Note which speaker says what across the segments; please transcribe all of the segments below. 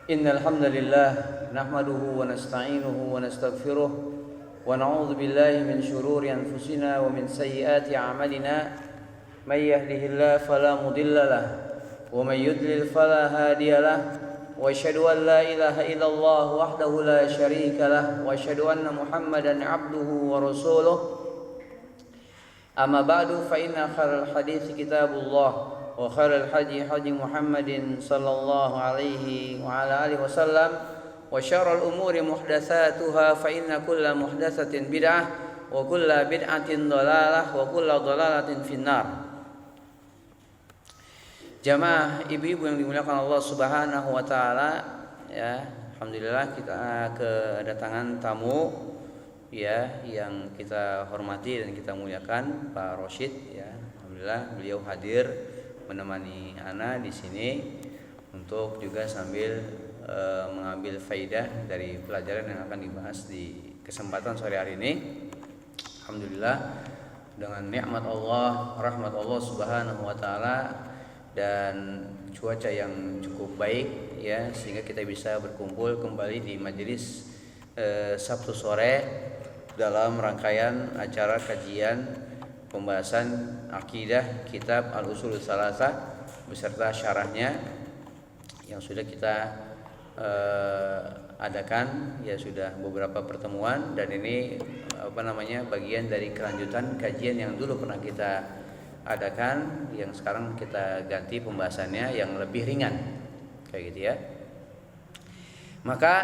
Speaker 1: Innal hamdalillah nahmaduhu wa nasta'inuhu wa nastaghfiruh wa na'udzu billahi min shururi anfusina wa min sayyiati a'malina may yahdihillahu fala mudilla lahu wa may yudlil fala hadiya lahu wa asyhadu an la ilaha illallah wahdahu la syarika lahu wa asyhadu anna Muhammadan 'abduhu wa rasuluh. Amma ba'du fa inna khairal hadits kitabullah wa khairal hadi hadi Muhammadin sallallahu alaihi wa ala alihi wasallam wa syarrul umuri muhdatsatuha fa inna kulla muhdatsatin bid'ah wa kulla bid'atin dhalalah wa kulla dhalalatin finnar. Jamaah ibu-ibu yang dimuliakan Allah Subhanahu wa taala, ya, alhamdulillah kita kedatangan tamu ya yang kita hormati dan kita muliakan, Pak Rosyid, ya. Alhamdulillah beliau hadir menemani ana di sini untuk juga sambil mengambil faidah dari pelajaran yang akan dibahas di kesempatan sore hari ini. Alhamdulillah dengan nikmat Allah, rahmat Allah Subhanahu wa taala dan cuaca yang cukup baik, ya, sehingga kita bisa berkumpul kembali di majelis Sabtu sore dalam rangkaian acara kajian pembahasan akidah kitab Al-Ushul Tsalatsah beserta syarahnya yang sudah kita adakan, ya, sudah beberapa pertemuan, dan ini bagian dari kelanjutan kajian yang dulu pernah kita adakan, yang sekarang kita ganti pembahasannya yang lebih ringan kayak gitu, ya. Maka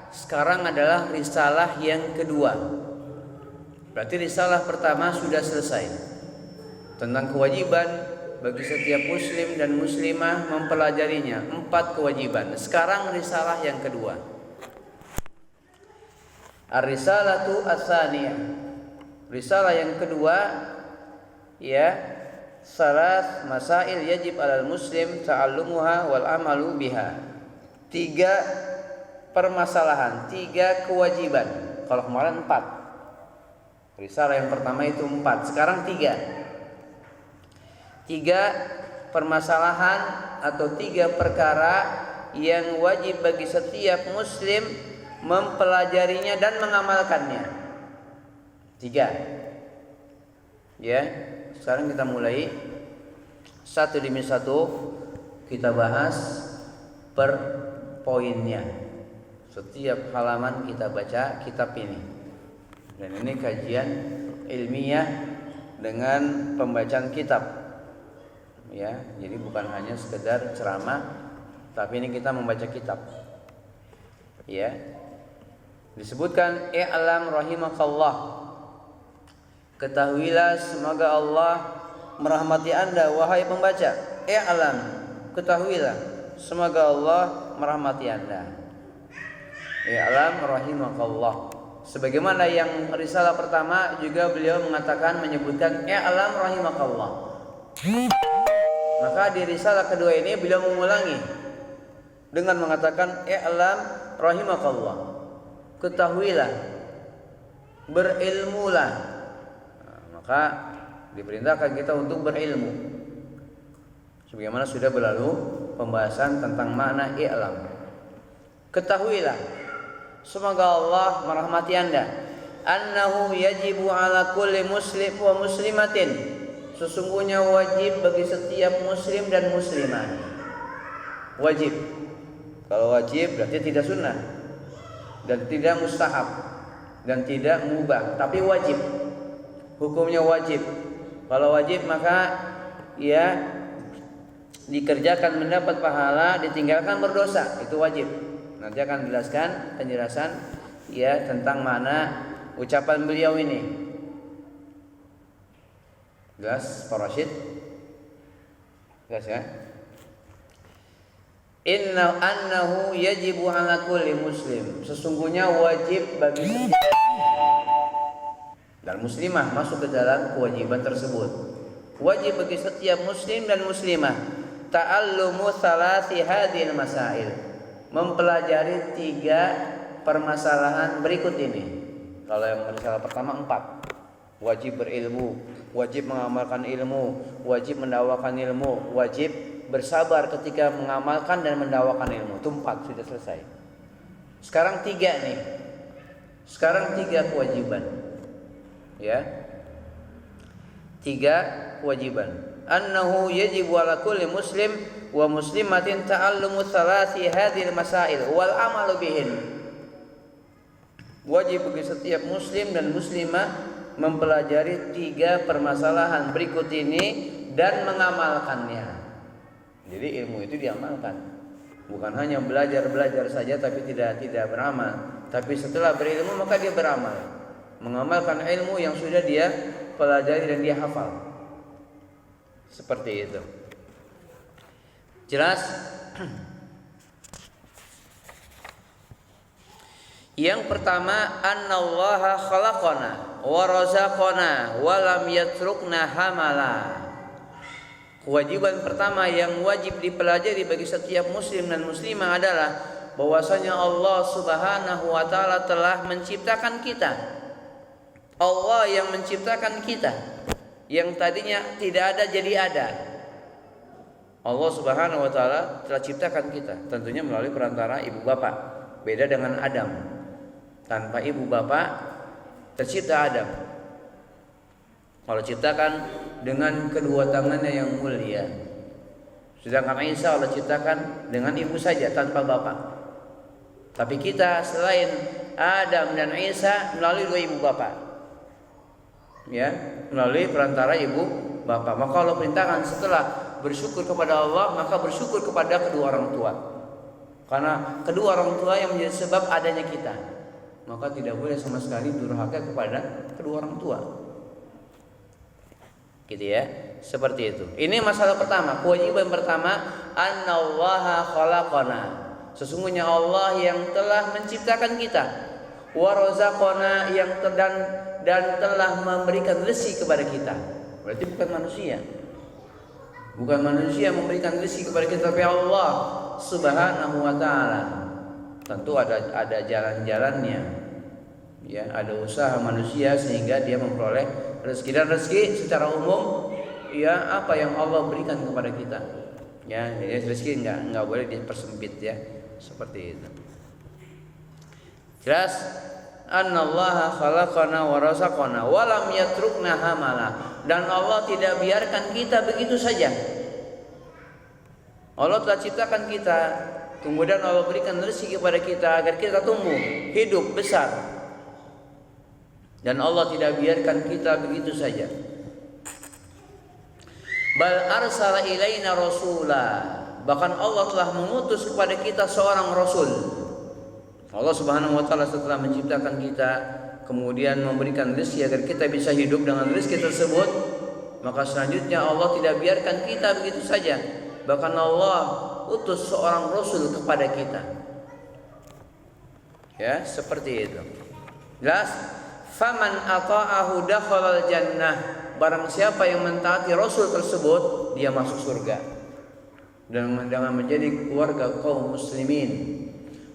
Speaker 1: sekarang adalah risalah yang kedua. Berarti risalah pertama sudah selesai tentang kewajiban bagi setiap muslim dan muslimah mempelajarinya, 4 kewajiban. Sekarang risalah yang kedua, Ar-Risalatu Ats-Tsaniyah. Risalah yang kedua, ya, salas masail yajib 'alal muslim ta'allumuha wal amalu biha. 3 permasalahan, 3 kewajiban. Kalau kemarin 4. Risalah yang pertama itu 4, sekarang 3 permasalahan atau 3 perkara yang wajib bagi setiap muslim mempelajarinya dan mengamalkannya. 3, ya. Sekarang kita mulai satu demi satu, kita bahas per poinnya. Setiap halaman kita baca kitab ini. Dan ini kajian ilmiah dengan pembacaan kitab, ya. Jadi bukan hanya sekedar ceramah, tapi ini kita membaca kitab, ya. Disebutkan i'lam rahimakallah, ketahuilah semoga Allah merahmati Anda wahai pembaca. I'lam, ketahuilah semoga Allah merahmati Anda. I'lam rahimakallah. Sebagaimana yang risalah pertama juga beliau mengatakan, menyebutkan i'lam rahimakallah. Maka di risalah kedua ini beliau mengulangi dengan mengatakan i'lam rahimakallah, ketahuilah, berilmulah. Maka diperintahkan kita untuk berilmu. Sebagaimana sudah berlalu pembahasan tentang makna i'lam. Ketahuilah semoga Allah merahmati Anda, annahu yajibu ala kulli muslim wa muslimatin, sesungguhnya wajib bagi setiap muslim dan muslimah. Wajib. Kalau wajib berarti tidak sunnah dan tidak mustahab dan tidak mubah, tapi wajib. Hukumnya wajib. Kalau wajib maka, ya, dikerjakan mendapat pahala, ditinggalkan berdosa. Itu wajib. Nanti akan dijelaskan penjelasan, ya, tentang mana ucapan beliau ini. Jelas Pak Rasyid? Jelas, ya? Inna annahu yajibu ala kulli muslim, sesungguhnya wajib bagi setiap dan muslimah masuk ke dalam kewajiban tersebut. Wajib bagi setiap muslim dan muslimah ta'allumu salasi hadhil masail, mempelajari 3 permasalahan berikut ini. Kalau yang risalah pertama 4, wajib berilmu, wajib mengamalkan ilmu, wajib mendakwakan ilmu, wajib bersabar ketika mengamalkan dan mendakwakan ilmu. Itu 4 sudah selesai. Sekarang 3 nih. Sekarang 3 kewajiban. Ya. 3 kewajiban. Annahu yajibu ala kulli muslim wa muslimatin ta'allumu thalathi hadhil masail wal amalu bihin. Wajib bagi setiap muslim dan muslimah mempelajari 3 permasalahan berikut ini dan mengamalkannya. Jadi ilmu itu diamalkan. Bukan hanya belajar saja tapi tidak beramal. Tapi setelah berilmu maka dia beramal. Mengamalkan ilmu yang sudah dia pelajari dan dia hafal. Seperti itu. Jelas? Yang pertama, annallaha khalaqana wa razaqana wa lam yatrukna hamala. Kewajiban pertama yang wajib dipelajari bagi setiap muslim dan muslimah adalah bahwasanya Allah Subhanahu wa taala telah menciptakan kita. Allah yang menciptakan kita. Yang tadinya tidak ada jadi ada. Allah Subhanahu wa taala telah ciptakan kita, tentunya melalui perantara ibu bapak. Beda dengan Adam. Tanpa ibu bapak tercipta Adam. Allah ciptakan dengan kedua tangannya yang mulia. Sedangkan Isa Allah ciptakan dengan ibu saja tanpa bapak. Tapi kita selain Adam dan Isa melalui 2 ibu bapak. Ya, melalui perantara ibu bapak. Maka Allah perintahkan setelah bersyukur kepada Allah, maka bersyukur kepada kedua orang tua. Karena kedua orang tua yang menjadi sebab adanya kita. Maka tidak boleh sama sekali durhaka kepada kedua orang tua. Gitu ya, seperti itu. Ini masalah pertama, kewajiban pertama, annallaha khalaqana. Sesungguhnya Allah yang telah menciptakan kita. Wa razaqana yang dan telah memberikan rezeki kepada kita. Berarti bukan manusia. Bukan manusia memberikan rezeki kepada kita, tapi Allah Subhanahu wa taala. Tentu ada jalan-jalannya. Ya, ada usaha manusia sehingga dia memperoleh rezeki, dan rezeki secara umum ya apa yang Allah berikan kepada kita. Ya, rezeki enggak boleh dipersempit ya. Seperti itu. Jelas? Annallaha khalaqana wa razaqana wa lam yatrukna hamala. Dan Allah tidak biarkan kita begitu saja. Allah telah ciptakan kita, kemudian Allah berikan rezeki kepada kita agar kita tumbuh, hidup, besar. Dan Allah tidak biarkan kita begitu saja. Bal arsala ilaina rasula. Bahkan Allah telah mengutus kepada kita seorang rasul. Allah Subhanahu wa taala setelah menciptakan kita, kemudian memberikan rezeki agar kita bisa hidup dengan rezeki tersebut, maka selanjutnya Allah tidak biarkan kita begitu saja. Bahkan Allah utus seorang rasul kepada kita. Ya, seperti itu. Jelas? Faman ata'ahu dakhalal jannah. Barang siapa yang mentaati rasul tersebut, dia masuk surga. Dan dengan menjadi keluarga kaum muslimin,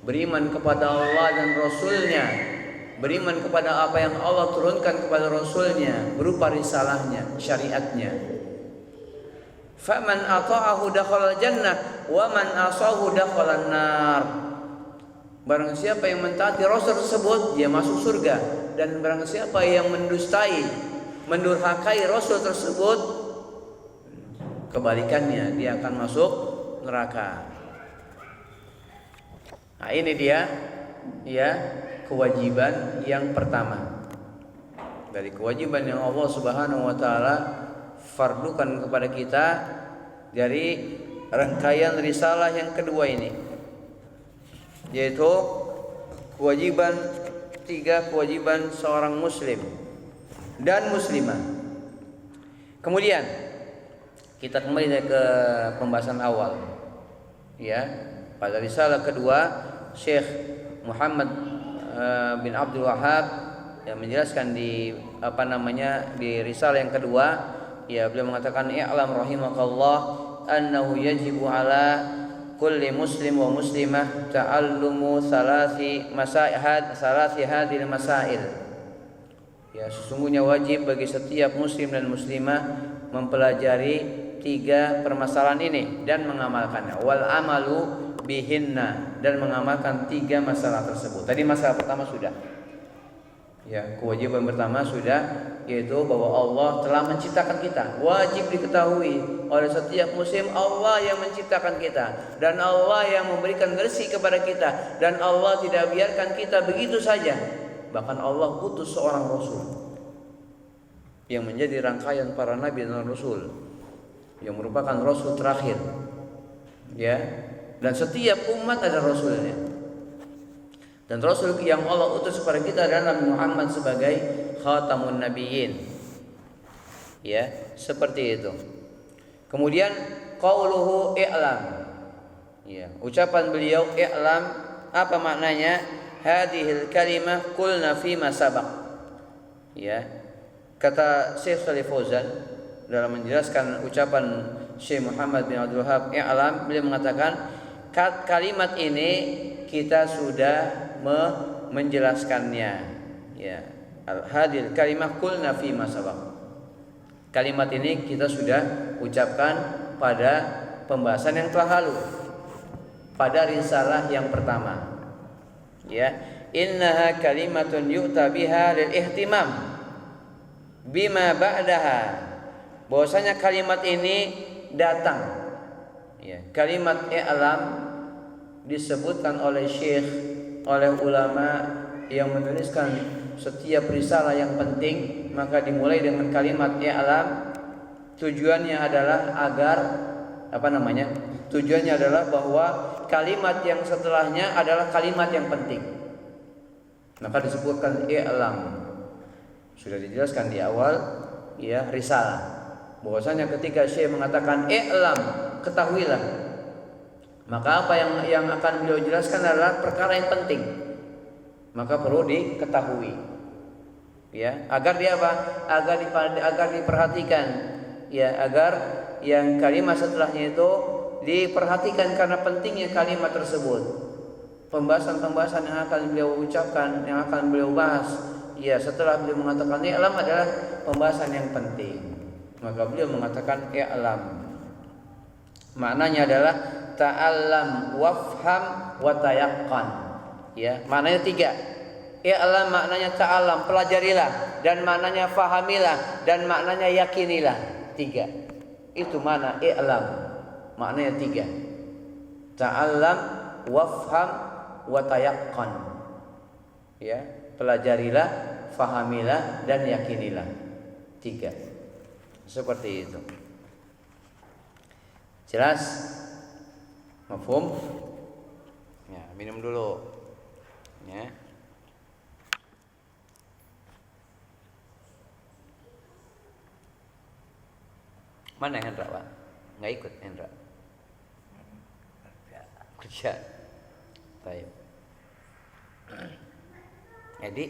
Speaker 1: beriman kepada Allah dan Rasulnya, beriman kepada apa yang Allah turunkan kepada Rasulnya berupa risalahnya, syariatnya. Faman ata'ahu dakhalal jannah wa man asahu dakhalan nar. Barang siapa yang mentaati Rasul tersebut, dia masuk surga. Dan barang siapa yang mendustai, mendurhakai Rasul tersebut, kebalikannya, dia akan masuk neraka. Nah, ini dia ya kewajiban yang pertama. Dari kewajiban yang Allah Subhanahu wa taala fardukan kepada kita dari rangkaian risalah yang kedua ini, yaitu kewajiban 3 kewajiban seorang muslim dan muslimah. Kemudian kita kembali ke pembahasan awal. Ya, pada risalah kedua Syekh Muhammad bin Abdul Wahhab yang menjelaskan di di risalah yang kedua, ya beliau mengatakan i'lam rahimakallah annahu yajibu ala kulli muslim wa muslimah ta'allumu salasi hadhil masail. Ya, sesungguhnya wajib bagi setiap muslim dan muslimah mempelajari tiga permasalahan ini dan mengamalkannya. Wal amalu bihinna, dan mengamalkan tiga masalah tersebut. Tadi masalah pertama sudah. Ya, kewajiban pertama sudah, yaitu bahwa Allah telah menciptakan kita. Wajib diketahui oleh setiap muslim, Allah yang menciptakan kita dan Allah yang memberikan rezeki kepada kita, dan Allah tidak biarkan kita begitu saja. Bahkan Allah utus seorang rasul yang menjadi rangkaian para nabi dan rasul, yang merupakan rasul terakhir. Ya, dan setiap umat ada rasulnya. Dan Rasul yang Allah utus kepada kita adalah Nabi Muhammad sebagai khatamun nabiyyin. Ya, seperti itu. Kemudian qauluhu i'lam. Ya, ucapan beliau i'lam, apa maknanya? Hadhil kalimah qulna fi ma sabaq. Ya. Kata Syekh Shalih Fauzan dalam menjelaskan ucapan Syekh Muhammad bin Abdul Wahhab i'lam, beliau mengatakan kalimat ini kita sudah menjelaskannya. Ya, hadil kalimah qulna fi ma sabaq. Kalimat ini kita sudah ucapkan pada pembahasan yang telah lalu, pada risalah yang pertama. Ya, innaha kalimatun yu'ta biha lil ihtimam bima ba'daha. Bahwasanya kalimat ini datang. Ya, kalimat i'lam disebutkan oleh syekh, oleh ulama yang menuliskan setiap risalah yang penting, maka dimulai dengan kalimat i'lam. Tujuannya adalah agar Tujuannya adalah bahwa kalimat yang setelahnya adalah kalimat yang penting. Maka disebutkan i'lam. Sudah dijelaskan di awal ya risalah, bahwasanya ketika Syekh mengatakan i'lam, ketahuilah, maka apa yang akan beliau jelaskan adalah perkara yang penting, maka perlu diketahui, ya, agar dia agar diperhatikan, ya, agar yang kalimat setelahnya itu diperhatikan karena pentingnya kalimat tersebut. Pembahasan yang akan beliau ucapkan, yang akan beliau bahas, ya, setelah beliau mengatakan i'lam adalah pembahasan yang penting, maka beliau mengatakan i'lam. Maknanya adalah ta'allam wafham wa tayaqqan. Ya, maknanya tiga. I'lam maknanya ta'allam, pelajarilah, dan maknanya fahamilah, dan maknanya yakinilah. Tiga. Itu mana i'lam. Maknanya tiga. Ta'allam, wafham, wa tayaqqan. Ya, pelajarilah, fahamilah, dan yakinilah. Tiga. Seperti itu. Jelas? Mafhum? Ya, minum dulu. Ya. Mana Hendra, Pak? Enggak ikut Hendra. Kerja. Baik. Edi?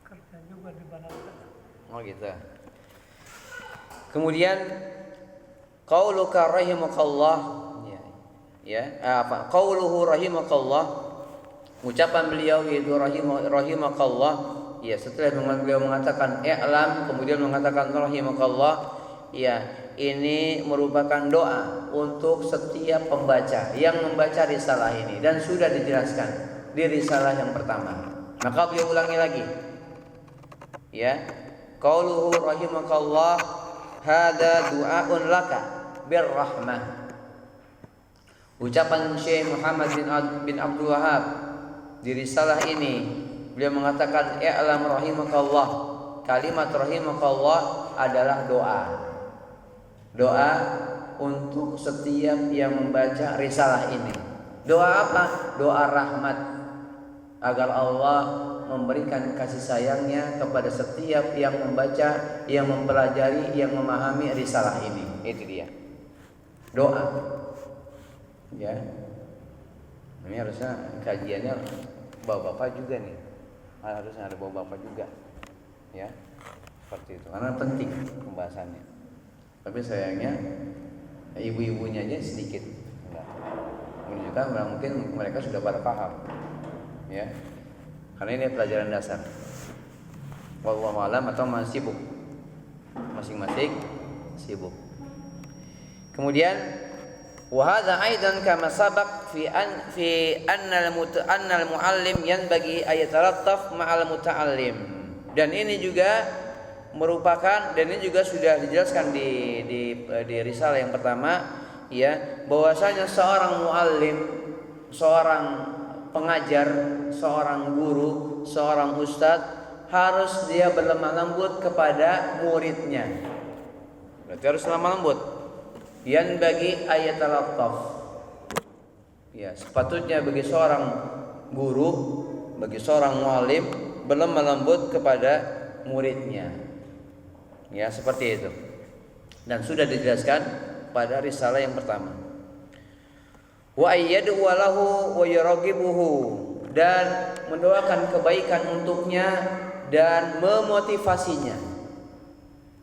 Speaker 2: Kerja juga di Banten.
Speaker 1: Oh gitu. Kemudian qauluka rahimakallah, qauluhu rahimakallah, ucapan beliau yaitu rahimakallah, ya, setelah beliau mengatakan i'lam kemudian mengatakan rahimakallah, ya, ini merupakan doa untuk setiap pembaca yang membaca risalah ini dan sudah dijelaskan di risalah yang pertama. Maka beliau ulangi lagi, ya, qauluhu rahimakallah hada du'aun laka birrahmah. Ucapan Syekh Muhammad bin Abdul Wahhab di risalah ini, beliau mengatakan i'lam rahimakallah. Kalimat rahimakallah adalah doa. Doa untuk setiap yang membaca risalah ini. Doa apa? Doa rahmat, agar Allah memberikan kasih sayangnya kepada setiap yang membaca, yang mempelajari, yang memahami risalah ini. Itu dia. Doa. Ya. Ini harusnya kajiannya bapak-bapak juga nih. Harusnya ada bapak-bapak juga. Ya. Seperti itu. Karena penting pembahasannya. Tapi sayangnya ibu-ibunya aja sedikit. Enggak. Menunjukkan mungkin mereka sudah pada paham. Ya. Karena ini pelajaran dasar. Wallahu a'lam, atau masih sibuk. Masing-masing sibuk. Kemudian wa hadza aidan kama sabaq fi anna al-muallim yanbaghi ayatarattaf ma'al muta'allim. Dan ini juga merupakan, dan ini juga sudah dijelaskan di risalah yang pertama, ya, bahwasanya seorang muallim, seorang pengajar, seorang guru, seorang ustadz harus dia berlemah lembut kepada muridnya. Berarti harus lemah lembut. Yan bagi ayat al-attaf. Ya, sepatutnya bagi seorang guru, bagi seorang muallim berlemah lembut kepada muridnya. Ya, seperti itu. Dan sudah dijelaskan pada risalah yang pertama. Wa ayyadu walahu wa yuragibuhu, dan mendoakan kebaikan untuknya dan memotivasinya.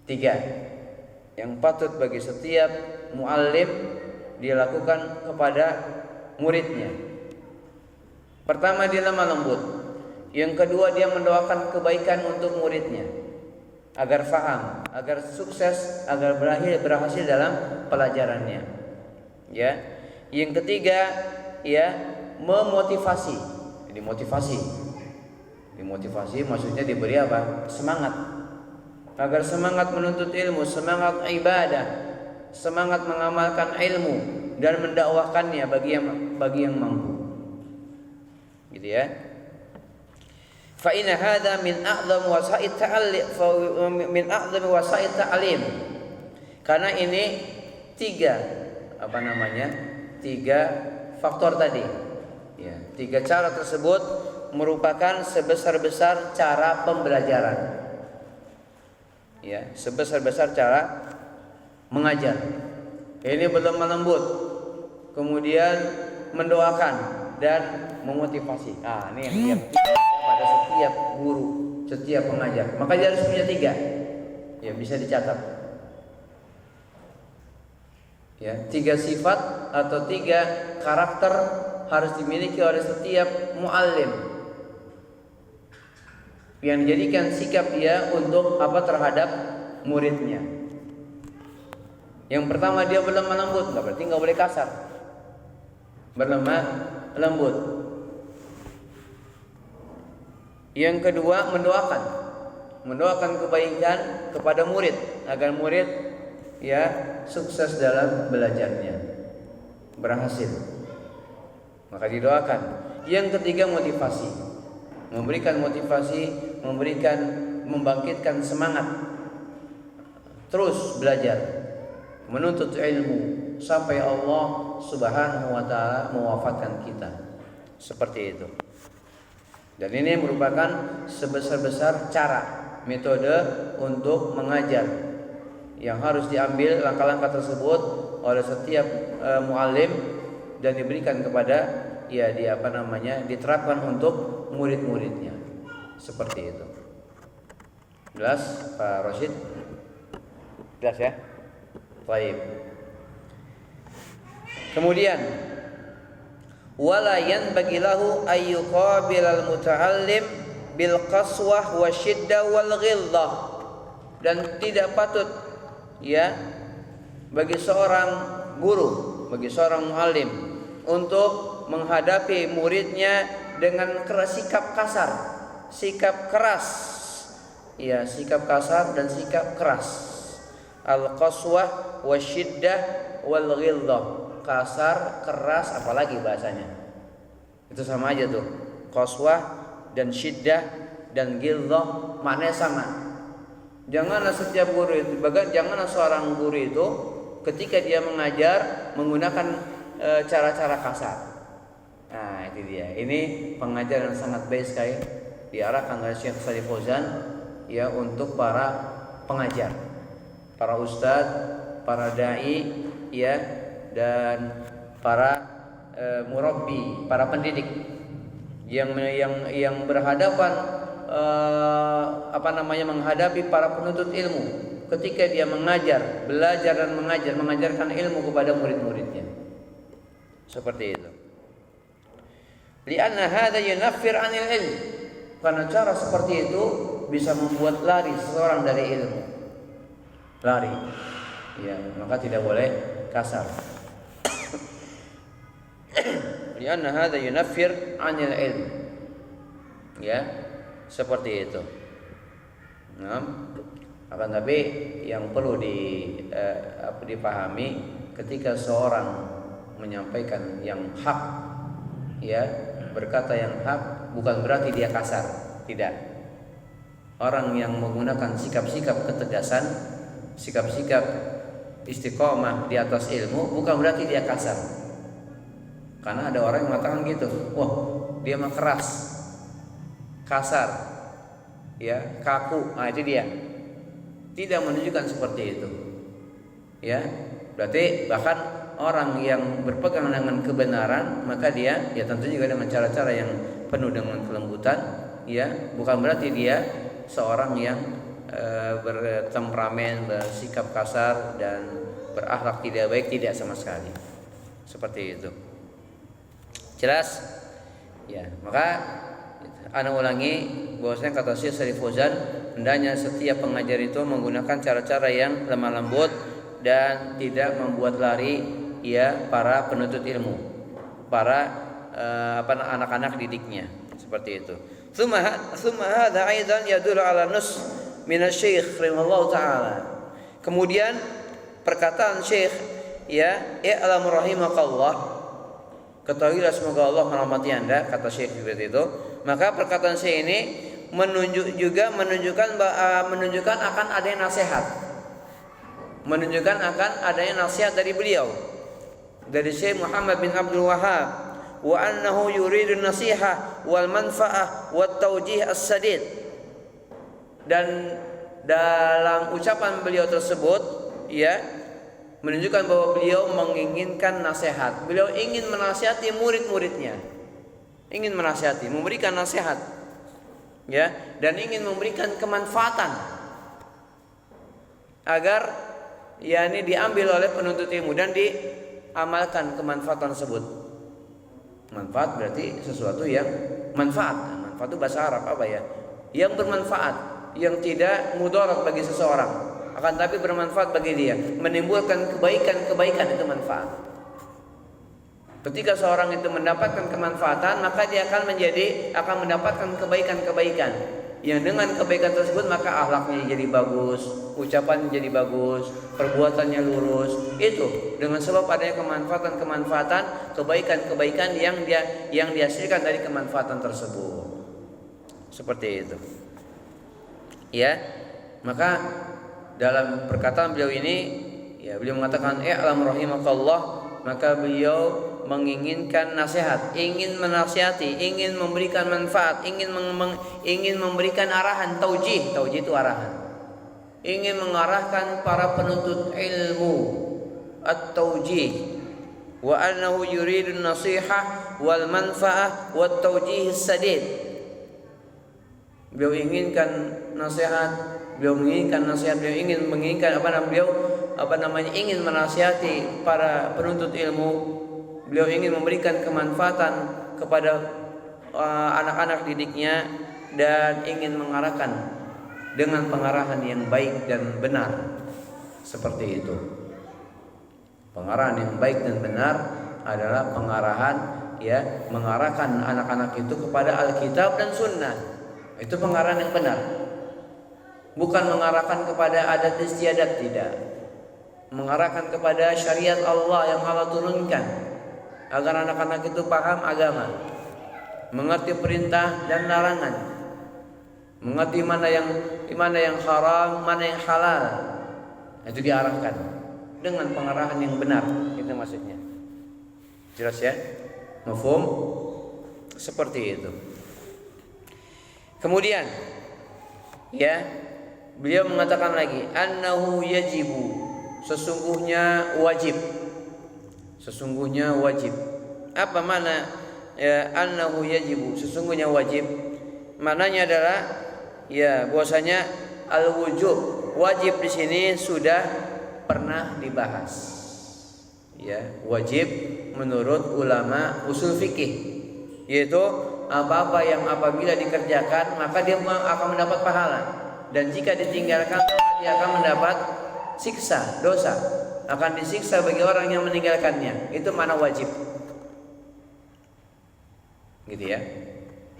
Speaker 1: 3 yang patut bagi setiap muallim dilakukan kepada muridnya. Pertama, dia lemah lembut. Yang kedua, dia mendoakan kebaikan untuk muridnya agar faham, agar sukses, agar berhasil dalam pelajarannya. Ya. Yang ketiga, ya, memotivasi. Dimotivasi maksudnya diberi apa? Semangat. Agar semangat menuntut ilmu, semangat ibadah, semangat mengamalkan ilmu dan mendakwahkannya bagi yang mampu. Gitu ya. Fa inna hadza min a'zam wasa'id ta'lim. Karena ini tiga faktor tadi. Ya, 3 cara tersebut merupakan sebesar-besar cara pembelajaran. Ya, sebesar-besar cara mengajar. Ini berlemah lembut, kemudian mendoakan dan memotivasi. Ini yang pada setiap guru, setiap pengajar. Maka dia harus punya 3. Ya, bisa dicatat. Ya, 3 sifat atau 3 karakter harus dimiliki oleh setiap muallim yang menjadikan sikap dia untuk terhadap muridnya. Yang pertama, dia berlemah lembut, berarti nggak boleh kasar. Berlemah lembut. Yang kedua, mendoakan kebaikan kepada murid agar murid ya sukses dalam belajarnya, berhasil. Maka didoakan. Yang ketiga, motivasi. Memberikan motivasi, membangkitkan semangat terus belajar, menuntut ilmu sampai Allah Subhanahu wa taala mewafatkan kita. Seperti itu. Dan ini merupakan sebesar-besar cara, metode untuk mengajar yang harus diambil langkah-langkah tersebut oleh setiap muallim dan diberikan kepada diterapkan untuk murid-muridnya. Seperti itu. Jelas Pak Rosyid? Jelas ya? Baik. Kemudian wala yanbaghi lahu ayyuqabilal muta'allim bil qaswah wasyiddah wal ghillah, dan tidak patut ya bagi seorang guru, bagi seorang muallim untuk menghadapi muridnya dengan sikap kasar, sikap keras. Ya, sikap kasar dan sikap keras. Al-qaswah wasyiddah wal ghillah. Kasar, keras, apalagi bahasanya. Itu sama aja tuh. Qaswah dan syiddah dan ghillah maknanya sama. Janganlah setiap guru itu, janganlah seorang guru itu ketika dia mengajar menggunakan cara-cara kasar. Nah, itu dia. Ini pengajaran sangat baik sekali diarahkan oleh Syekh Shalih Fauzan ya untuk para pengajar, para ustadz, para dai ya, dan para murabbi, para pendidik yang berhadapan menghadapi para penuntut ilmu ketika dia mengajar, belajar dan mengajarkan ilmu kepada murid-muridnya. Seperti itu. Lianna hadza yunaffir 'anil ilm. Karena cara seperti itu bisa membuat lari seseorang dari ilmu. Lari. Ya, maka tidak boleh kasar. Lianna hadza yunaffir 'anil ilm. Ya, seperti itu. Nah, akan tapi yang perlu dipahami ketika seorang menyampaikan yang hak, ya, berkata yang hak bukan berarti dia kasar, tidak. Orang yang menggunakan sikap-sikap ketegasan, sikap-sikap istiqomah di atas ilmu bukan berarti dia kasar. Karena ada orang yang mengatakan gitu, wah dia mah keras, kasar, ya, kaku. Nah itu dia. Tidak menunjukkan seperti itu. Ya, berarti bahkan orang yang berpegang dengan kebenaran, maka dia ya tentu juga dengan cara-cara yang penuh dengan kelembutan, ya, bukan berarti dia seorang yang bertemperamen, bersikap kasar dan berakhlak tidak baik, tidak sama sekali. Seperti itu. Jelas? Ya, maka ana ulangi bahwasanya kata Syekh Shalih Fauzan, hendaknya setiap pengajar itu menggunakan cara-cara yang lemah lembut dan tidak membuat lari, ya, para penuntut ilmu, para anak-anak didiknya, seperti itu. Tsumma hadza aidan yadullu ala nus min asy-syekh rahimallahu taala. Kemudian perkataan Syekh, ya, i'lam rahimakallah, ketahuilah semoga Allah merahmati Anda, kata Syekh seperti itu. Maka perkataan Syekh ini menunjukkan akan adanya nasihat. Menunjukkan akan adanya nasihat dari beliau, dari Syekh Muhammad bin Abdul Wahhab, wa annahu yuridu nasihah wal manfaah wat tawjih as-sadid. Dan dalam ucapan beliau tersebut, ya, menunjukkan bahwa beliau menginginkan nasihat. Beliau ingin menasihati murid-muridnya, ingin menasihati, memberikan nasihat, ya, dan ingin memberikan kemanfaatan agar, ya, ini diambil oleh penuntut ilmu dan diamalkan kemanfaatan tersebut. Manfaat berarti sesuatu yang manfaat. Manfaat itu bahasa Arab apa, ya? Yang bermanfaat, yang tidak mudarat bagi seseorang, akan tapi bermanfaat bagi dia, menimbulkan kebaikan itu manfaat. Ketika seorang itu mendapatkan kemanfaatan, maka dia akan mendapatkan kebaikan-kebaikan. Yang dengan kebaikan tersebut maka akhlaknya jadi bagus, ucapannya jadi bagus, perbuatannya lurus. Itu dengan sebab adanya kemanfaatan, kebaikan-kebaikan yang dihasilkan dari kemanfaatan tersebut. Seperti itu. Ya, maka dalam perkataan beliau ini, ya, beliau mengatakan i'lam rahimakallah, maka beliau menginginkan nasihat, ingin menasihati, ingin memberikan manfaat, ingin memberikan arahan, taujih itu arahan, ingin mengarahkan para penuntut ilmu, at-taujih, wa annahu yuridu nasihah wal manfaah wat taujih sadid. Beliau inginkan nasihat, beliau ingin menasihati para penuntut ilmu. Beliau ingin memberikan kemanfaatan kepada anak-anak didiknya dan ingin mengarahkan dengan pengarahan yang baik dan benar. Seperti itu. Pengarahan yang baik dan benar adalah pengarahan, ya, mengarahkan anak-anak itu kepada Alkitab dan Sunnah. Itu pengarahan yang benar. Bukan mengarahkan kepada adat istiadat, tidak. Mengarahkan kepada syariat Allah yang Allah turunkan, agar anak-anak itu paham agama, mengerti perintah dan larangan, mengerti mana yang haram, mana yang halal. Itu diarahkan dengan pengarahan yang benar. Itu maksudnya. Jelas, ya? Mafhum? Seperti itu. Kemudian, ya, beliau mengatakan lagi, annahu yajibu, sesungguhnya wajib. Sesungguhnya wajib. Apa mana, ya, annahu yajibu, sesungguhnya wajib? Maknanya adalah, ya, bahwasanya al-wujub, wajib di sini sudah pernah dibahas. Ya, wajib menurut ulama usul fikih, yaitu apa-apa yang apabila dikerjakan maka dia akan mendapat pahala, dan jika ditinggalkan dia akan mendapat siksa, dosa. akan disiksa bagi orang yang meninggalkannya. Itu mana wajib. Gitu ya.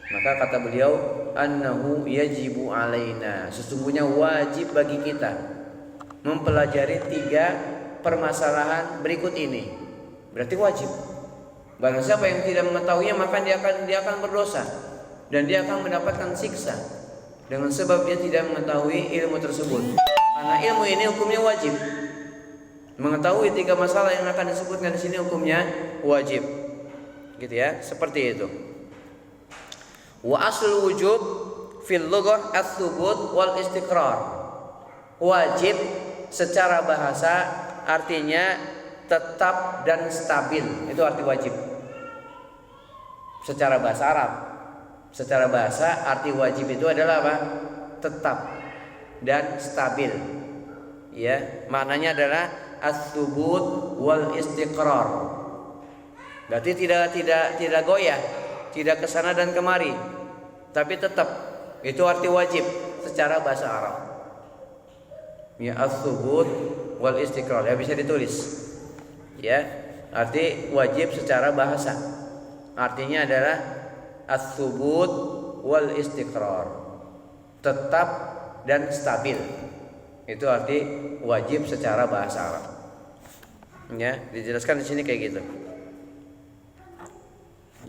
Speaker 1: Maka kata beliau, annahu yajibu alaina, sesungguhnya wajib bagi kita mempelajari 3 permasalahan berikut ini. Berarti wajib. Barang siapa yang tidak mengetahuinya maka dia akan berdosa dan dia akan mendapatkan siksa dengan sebab dia tidak mengetahui ilmu tersebut. Karena ilmu ini hukumnya wajib. Mengetahui 3 masalah yang akan disebutkan di sini hukumnya wajib. Gitu ya, seperti itu. Wa aslul wujub fil lughah ats-tsubut wal istiqrar. Wajib secara bahasa artinya tetap dan stabil. Itu arti wajib. Secara bahasa Arab. Secara bahasa arti wajib itu adalah apa? Tetap dan stabil. Ya, maknanya adalah ats-tsubut wal istiqrar. Berarti tidak goyah, tidak kesana dan kemari, tapi tetap. Itu arti wajib secara bahasa Arab. Ya, ats-tsubut wal istiqrar. Ya, bisa ditulis. Ya, arti wajib secara bahasa. Artinya adalah ats-tsubut wal istiqrar. Tetap dan stabil. Itu arti wajib secara bahasa Arab. Ya, dijelaskan di sini kayak gitu.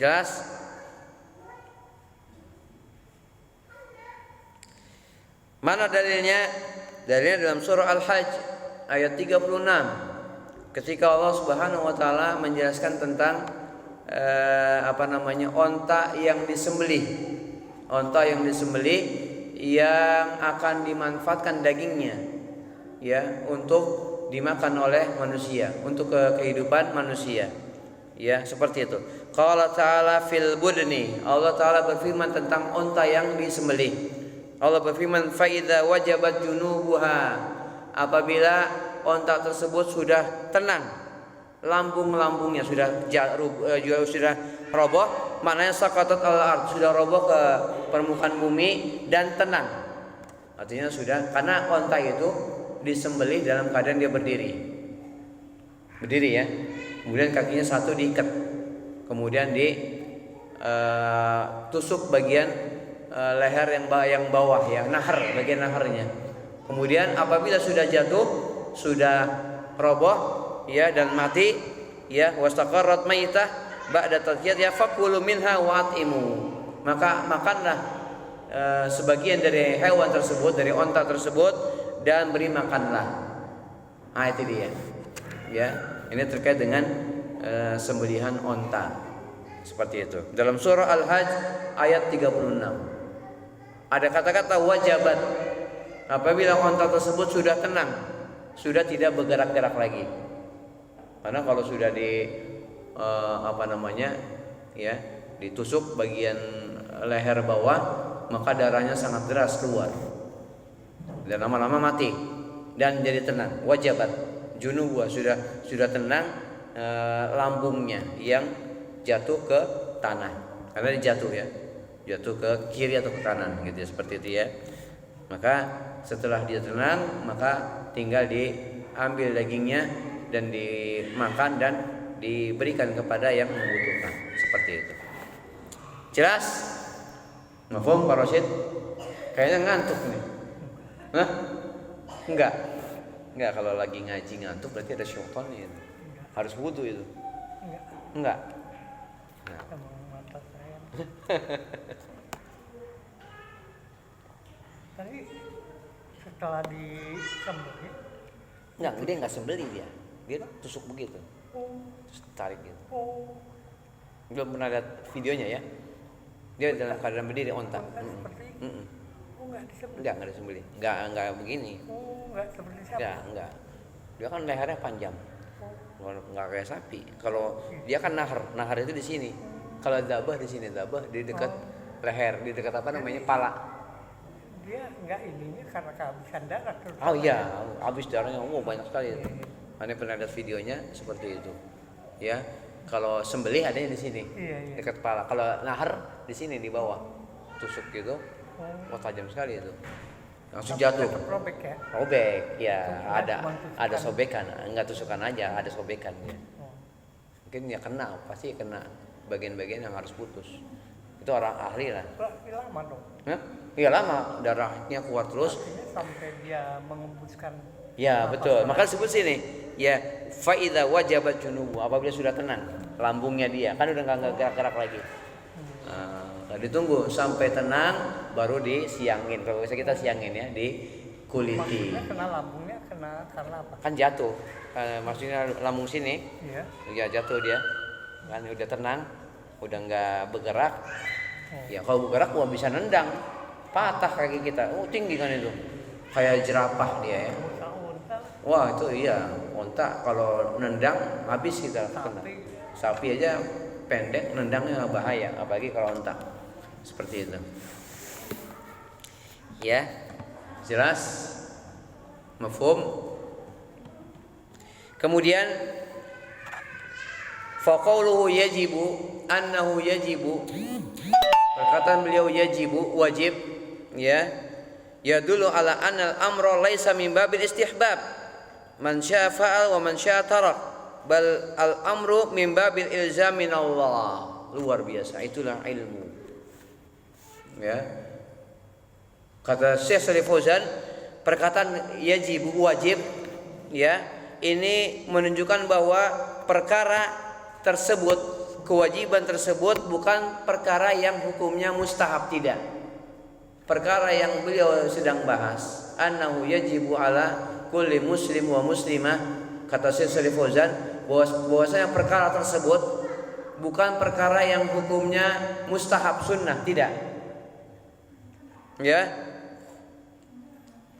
Speaker 1: Jelas? Mana dalilnya? Dalilnya dalam surah Al-Hajj ayat 36. Ketika Allah Subhanahu wa taala menjelaskan tentang onta yang disembelih. Onta yang disembelih yang akan dimanfaatkan dagingnya ya untuk dimakan oleh manusia, untuk kehidupan manusia. Ya, seperti itu. Qala ta'ala fil budni. Allah taala berfirman tentang onta yang disembelih. Allah berfirman fa idza wajabat junubuha. Apabila onta tersebut sudah tenang, lambung-lambungnya sudah roboh, maknanya saqatat al-ard, sudah roboh ke permukaan bumi dan tenang. Artinya sudah, karena onta itu disembelih dalam keadaan dia berdiri. Berdiri ya. Kemudian kakinya satu diikat. Kemudian tusuk bagian leher yang bawah ya, nahar, bagian naharnya. Kemudian apabila sudah jatuh, sudah roboh ya dan mati ya, wastaqarrat maitah ba'da tadhiyat ya fakulu minha wa'timu. Maka makanlah sebagian dari hewan tersebut, dari onta tersebut, dan beri makanlah. Nah, itu dia. Ya, ini terkait dengan sembelihan onta. Seperti itu. Dalam surah Al-Hajj ayat 36. Ada kata-kata wajabat. Apabila onta tersebut sudah tenang, sudah tidak bergerak-gerak lagi. Karena kalau sudah ditusuk bagian leher bawah, maka darahnya sangat deras keluar dan lama-lama mati dan jadi tenang. Wajabat junubah, sudah tenang lambungnya yang jatuh ke tanah, karena dia jatuh ke kiri atau ke kanan gitu ya, seperti itu ya. Maka setelah dia tenang, maka tinggal diambil dagingnya dan dimakan dan diberikan kepada yang membutuhkan, seperti itu. Jelas? Mafhum Pak Rosyid? Kayaknya ngantuk nih. Hah? Enggak, kalau lagi ngaji ngantuk berarti ada syaitan nih. Harus wudu itu. Enggak. Nah.
Speaker 2: Tadi setelah disembelih.
Speaker 1: Enggak, dia enggak sembelih dia. Dia tusuk begitu. Terus tarik gitu. Belum pernah lihat videonya ya. Dia dalam keadaan berdiri onta. Enggak disembelih. Enggak begini.
Speaker 2: Enggak seperti siapa?
Speaker 1: Enggak. Dia kan lehernya panjang. Enggak kayak sapi. Kalau dia kan nahar itu di sini. Kalau dabah di sini, dabah di dekat leher, di dekat pala.
Speaker 2: Dia enggak ininya karena kehabisan darah terus.
Speaker 1: Oh iya, habis darahnya banyak sekali. Anda pernah lihat videonya seperti itu. Ya. Kalau sembelih adanya di sini, dekat kepala. Kalau nahar di sini di bawah, tusuk gitu, tajam sekali itu. langsung jatuh.
Speaker 2: Tetap robek ya.
Speaker 1: Robek, ya
Speaker 2: Cuma
Speaker 1: ada
Speaker 2: tusukan.
Speaker 1: sobekan, enggak tusukan aja, ada sobekan ya.
Speaker 2: Oh.
Speaker 1: Mungkin ya kena, pasti kena bagian-bagian yang harus putus. Itu orang ahli lah.
Speaker 2: Berarti lama dong.
Speaker 1: Hah? Iya lama, darahnya keluar terus.
Speaker 2: Artinya sampai dia mengembuskan.
Speaker 1: Ya
Speaker 2: napas.
Speaker 1: betul, maka disebut sini ya faida wajabat junubu, apabila sudah tenang lambungnya dia kan udah nggak gerak-gerak lagi. Nah, ditunggu sampai tenang baru disiangin. Kalau bisa kita siangin ya, dikuliti.
Speaker 2: Maksudnya kena lambungnya kena karena apa?
Speaker 1: Kan jatuh, maksudnya lambung sini,
Speaker 2: Iya.
Speaker 1: ya jatuh dia, kan udah tenang, udah nggak bergerak. Ya kalau bergerak gua bisa nendang, patah kaki kita. Oh tinggi kan itu, kayak jerapah dia ya.
Speaker 2: Unta-unta.
Speaker 1: Wah itu iya, onta kalau nendang habis kita kena. Sapi aja pendek nendangnya bahaya, apalagi kalau onta. Seperti itu. Ya, jelas? Mafhum? Kemudian faqauluhu yajibu annahu yajibu, perkataan beliau yajibu wajib ya, yadullu ala anna al-amra laisa min babil istihbab man syaa fa'al wa man syaa tarak bal al-amru min babil ilzam min Allah. Luar biasa, itulah ilmu ya. Kata Syekh Shalih Fauzan, perkataan yajibu wajib ya, ini menunjukkan bahwa perkara tersebut, kewajiban tersebut bukan perkara yang hukumnya mustahab, tidak. Perkara yang beliau sedang bahas, annahu yajibu ala kulli muslim wa muslimah, kata Syekh Shalih Fauzan, bahwasanya perkara tersebut bukan perkara yang hukumnya mustahab sunnah, tidak. Ya.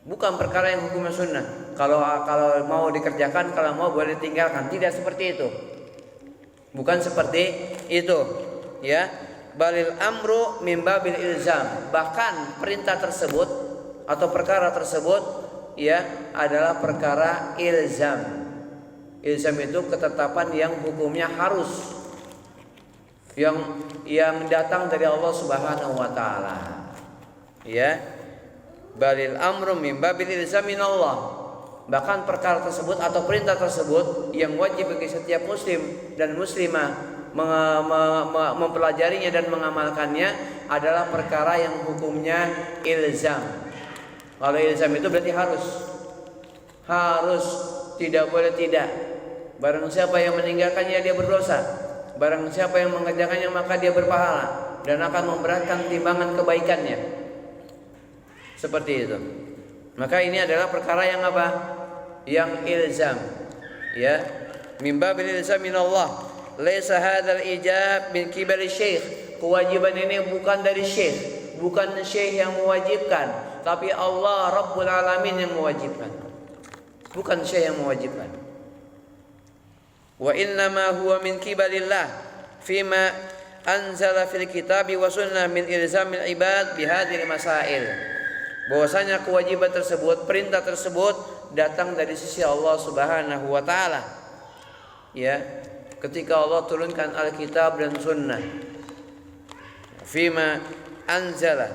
Speaker 1: Bukan perkara yang hukumnya sunnah. Kalau mau dikerjakan, kalau mau boleh ditinggalkan, tidak seperti itu. Bukan seperti itu, ya. Balil amru min babil ilzam. Bahkan perintah tersebut atau perkara tersebut ya adalah perkara ilzam. Ilzam itu ketetapan yang hukumnya harus, yang datang dari Allah Subhanahu wa taala. Ya. Balil amru min babil ilzam min Allah. Bahkan perkara tersebut atau perintah tersebut yang wajib bagi setiap muslim dan muslimah mempelajarinya dan mengamalkannya adalah perkara yang hukumnya ilzam. Kalau ilzam itu berarti harus, tidak boleh tidak. Barang siapa yang meninggalkannya dia berdosa. Barang siapa yang mengerjakannya maka dia berpahala dan akan memberatkan timbangan kebaikannya. Seperti itu. Maka ini adalah perkara yang apa? Yang ilzam. Ya. Min babil ilzam min Allah. Laisa hadzal ijab min kibali syekh. Kewajiban ini bukan dari syekh, bukan syekh yang mewajibkan, tapi Allah Rabbul Alamin yang mewajibkan. Bukan syekh yang mewajibkan. Wa innama huwa min kibalillah fima anzala fil kitabi wa sunnah min ilzamil ibad bihadhil masail. Bahwasanya kewajiban tersebut, perintah tersebut datang dari sisi Allah Subhanahu wa taala. Ya, ketika Allah turunkan Alkitab dan Sunnah. Fima anzala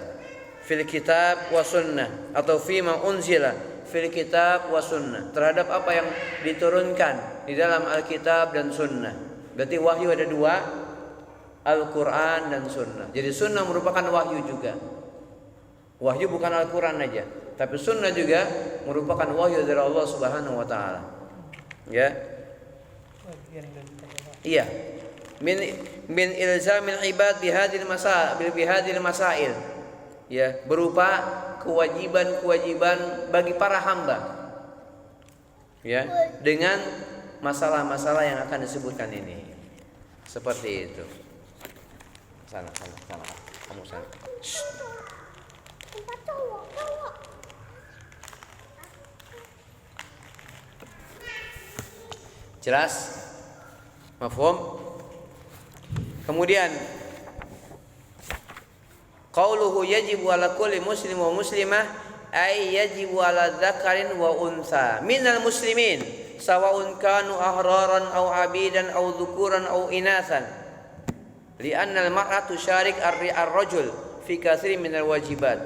Speaker 1: fil kitab wa sunnah atau fima unzila fil kitab wa sunnah, terhadap apa yang diturunkan di dalam Alkitab dan Sunnah. Berarti wahyu ada dua, Al-Quran dan Sunnah. Jadi Sunnah merupakan wahyu juga. Wahyu bukan Al-Quran aja, tapi Sunnah juga merupakan wahyu dari Allah Subhanahu wa taala. Ya. Iya. Min ilzamil ibad bihadil masail. Ya, berupa kewajiban-kewajiban bagi para hamba. Ya, dengan masalah-masalah yang akan disebutkan ini. Seperti itu. Sana. Kamu sana. Jelas? Mafhum? Kemudian qauluhu yajibu ala kulli muslim wa muslimah ay yajibu ala dzakarin wa unsa minal muslimin sawa'un kanu ahraran aw abidan aw dzukuran aw inasan li'anna al-mar'atu syarik ar-rajul fi katsirin minal wajibat.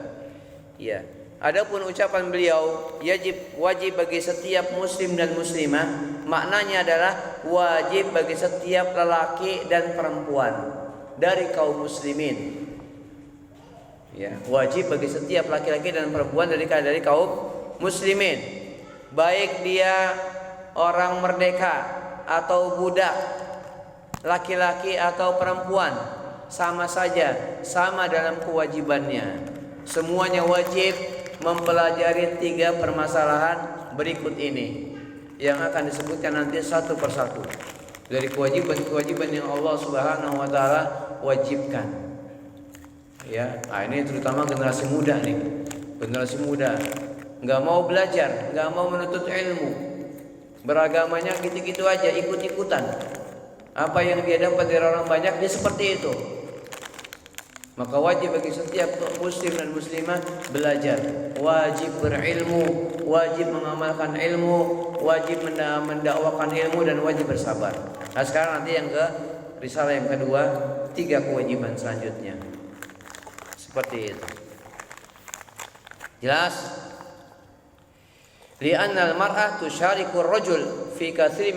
Speaker 1: Ya. Adapun ucapan beliau wajib bagi setiap muslim dan muslimah, maknanya adalah wajib bagi setiap lelaki dan perempuan dari kaum muslimin. Ya, wajib bagi setiap laki-laki dan perempuan dari kaum muslimin, baik dia orang merdeka atau budak, laki-laki atau perempuan, sama saja, sama dalam kewajibannya. Semuanya wajib mempelajari 3 permasalahan berikut ini yang akan disebutkan nanti satu persatu dari kewajiban-kewajiban yang Allah Subhanahu wa taala wajibkan. Ya, ini terutama generasi muda nih. Generasi muda enggak mau belajar, enggak mau menuntut ilmu. Beragamanya gitu-gitu aja, ikut-ikutan. Apa yang dia dapat dari orang banyak dia seperti itu. Maka wajib bagi setiap muslim dan muslimah belajar, wajib berilmu, wajib mengamalkan ilmu, wajib mendakwakan ilmu, dan wajib bersabar. Nah sekarang nanti yang ke risalah yang kedua, 3 kewajiban selanjutnya. Seperti itu. Jelas? Li'anna al-mar'ah tusyariku ar-rajul fi katsirin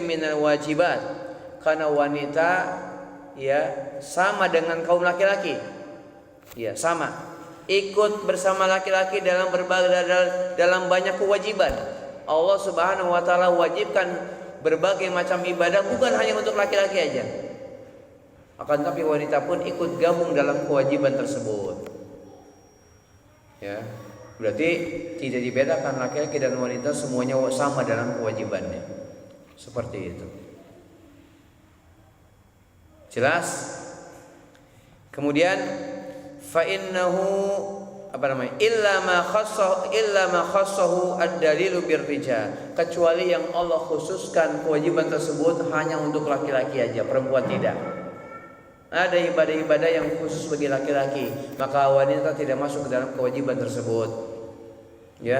Speaker 1: min al-wajibat. Karena wanita ya sama dengan kaum laki-laki. Ya, sama. Ikut bersama laki-laki dalam banyak kewajiban. Allah Subhanahu wa taala wajibkan berbagai macam ibadah bukan hanya untuk laki-laki aja. Akan tapi wanita pun ikut gabung dalam kewajiban tersebut. Ya. Berarti tidak dibedakan laki-laki dan wanita, semuanya sama dalam kewajibannya. Seperti itu. Jelas? Kemudian fa innahu illa ma khassahu ad-dalilu birrijal. Kecuali yang Allah khususkan kewajiban tersebut hanya untuk laki-laki aja, perempuan tidak. Ada ibadah-ibadah yang khusus bagi laki-laki, maka wanita tidak masuk ke dalam kewajiban tersebut. Ya,